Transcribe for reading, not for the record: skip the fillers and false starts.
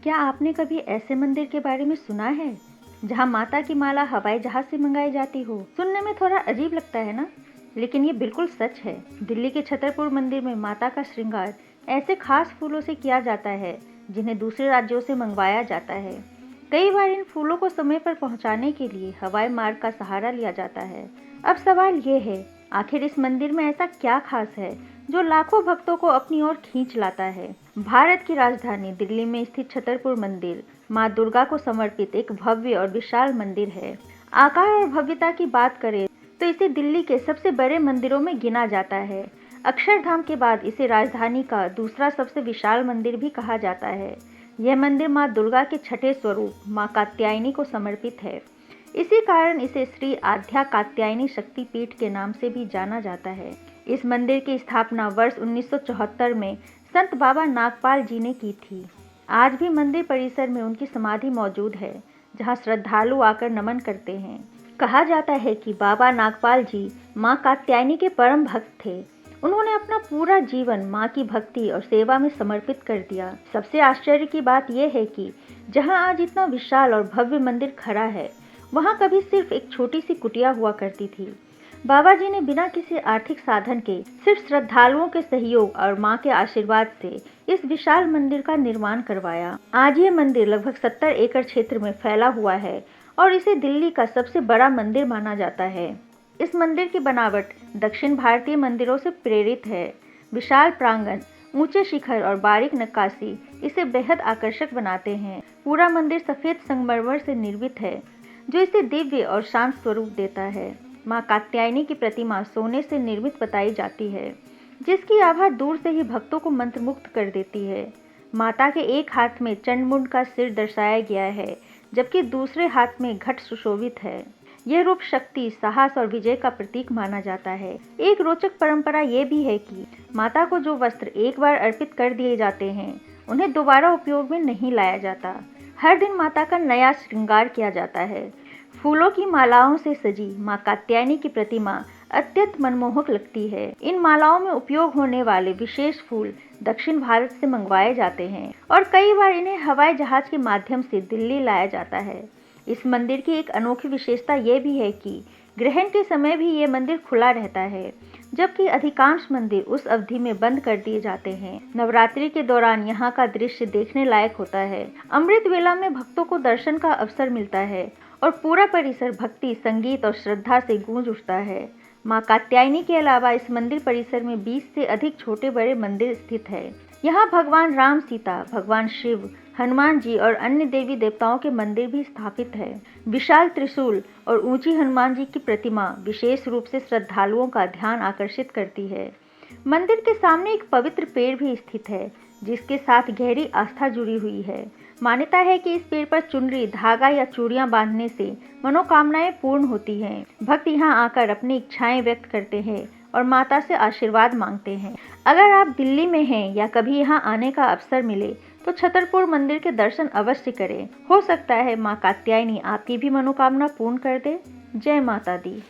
क्या आपने कभी ऐसे मंदिर के बारे में सुना है जहां माता की माला हवाई जहाज से मंगाई जाती हो? सुनने में थोड़ा अजीब लगता है ना, लेकिन ये बिल्कुल सच है। दिल्ली के छतरपुर मंदिर में माता का श्रृंगार ऐसे खास फूलों से किया जाता है जिन्हें दूसरे राज्यों से मंगवाया जाता है। कई बार इन फूलों को समय पर पहुंचाने के लिए हवाई मार्ग का सहारा लिया जाता है। अब सवाल ये है, आखिर इस मंदिर में ऐसा क्या खास है जो लाखों भक्तों को अपनी ओर खींच लाता है? भारत की राजधानी दिल्ली में स्थित छतरपुर मंदिर मां दुर्गा को समर्पित एक भव्य और विशाल मंदिर है। आकार और भव्यता की बात करें तो इसे दिल्ली के सबसे बड़े मंदिरों में गिना जाता है। अक्षरधाम के बाद इसे राजधानी का दूसरा सबसे विशाल मंदिर भी कहा जाता है। यह मंदिर मां दुर्गा के छठे स्वरूप मां कात्यायनी को समर्पित है। इसी कारण इसे श्री आद्या कात्यायनी शक्तिपीठ के नाम से भी जाना जाता है। इस मंदिर की स्थापना वर्ष 1974 में संत बाबा नागपाल जी ने की थी। आज भी मंदिर परिसर में उनकी समाधि मौजूद है, जहां श्रद्धालु आकर नमन करते हैं। कहा जाता है कि बाबा नागपाल जी मां कात्यायनी के परम भक्त थे। उन्होंने अपना पूरा जीवन मां की भक्ति और सेवा में समर्पित कर दिया। सबसे आश्चर्य की बात यह है कि जहां आज इतना विशाल और भव्य मंदिर खड़ा है, वहां कभी सिर्फ एक छोटी सी कुटिया हुआ करती थी। बाबा जी ने बिना किसी आर्थिक साधन के, सिर्फ श्रद्धालुओं के सहयोग और मां के आशीर्वाद से इस विशाल मंदिर का निर्माण करवाया। आज ये मंदिर लगभग 70 एकड़ क्षेत्र में फैला हुआ है और इसे दिल्ली का सबसे बड़ा मंदिर माना जाता है। इस मंदिर की बनावट दक्षिण भारतीय मंदिरों से प्रेरित है। विशाल प्रांगण, ऊंचे शिखर और बारीक नक्काशी इसे बेहद आकर्षक बनाते हैं। पूरा मंदिर सफेद संगमरमर से निर्मित है, जो इसे दिव्य और शांत स्वरूप देता है। मां कात्यायनी की प्रतिमा सोने से निर्मित बताई जाती है, जिसकी आभा दूर से ही भक्तों को मंत्रमुग्ध कर देती है। माता के एक हाथ में चंडमुंड का सिर दर्शाया गया है, जबकि दूसरे हाथ में घट सुशोभित है। यह रूप शक्ति, साहस और विजय का प्रतीक माना जाता है। एक रोचक परंपरा ये भी है कि माता को जो वस्त्र एक बार अर्पित कर दिए जाते हैं, उन्हें दोबारा उपयोग में नहीं लाया जाता। हर दिन माता का नया श्रृंगार किया जाता है। फूलों की मालाओं से सजी मां कात्यायनी की प्रतिमा अत्यंत मनमोहक लगती है। इन मालाओं में उपयोग होने वाले विशेष फूल दक्षिण भारत से मंगवाए जाते हैं और कई बार इन्हें हवाई जहाज के माध्यम से दिल्ली लाया जाता है। इस मंदिर की एक अनोखी विशेषता ये भी है कि ग्रहण के समय भी ये मंदिर खुला रहता है, जबकि अधिकांश मंदिर उस अवधि में बंद कर दिए जाते हैं। नवरात्रि के दौरान यहाँ का दृश्य देखने लायक होता है। अमृत वेला में भक्तों को दर्शन का अवसर मिलता है और पूरा परिसर भक्ति, संगीत और श्रद्धा से गूंज उठता है। मां कात्यायनी के अलावा इस मंदिर परिसर में 20 से अधिक छोटे बड़े मंदिर स्थित है। यहाँ भगवान राम, सीता, भगवान शिव, हनुमान जी और अन्य देवी देवताओं के मंदिर भी स्थापित है। विशाल त्रिशूल और ऊंची हनुमान जी की प्रतिमा विशेष रूप से श्रद्धालुओं का ध्यान आकर्षित करती है। मंदिर के सामने एक पवित्र पेड़ भी स्थित है, जिसके साथ गहरी आस्था जुड़ी हुई है। मान्यता है कि इस पेड़ पर चुनरी, धागा या चूड़ियां बांधने से मनोकामनाएं पूर्ण होती हैं। भक्त यहां आकर अपनी इच्छाएं व्यक्त करते हैं और माता से आशीर्वाद मांगते हैं। अगर आप दिल्ली में हैं या कभी यहां आने का अवसर मिले तो छतरपुर मंदिर के दर्शन अवश्य करें। हो सकता है मां कात्यायनी आपकी भी मनोकामना पूर्ण कर दे। जय माता दी।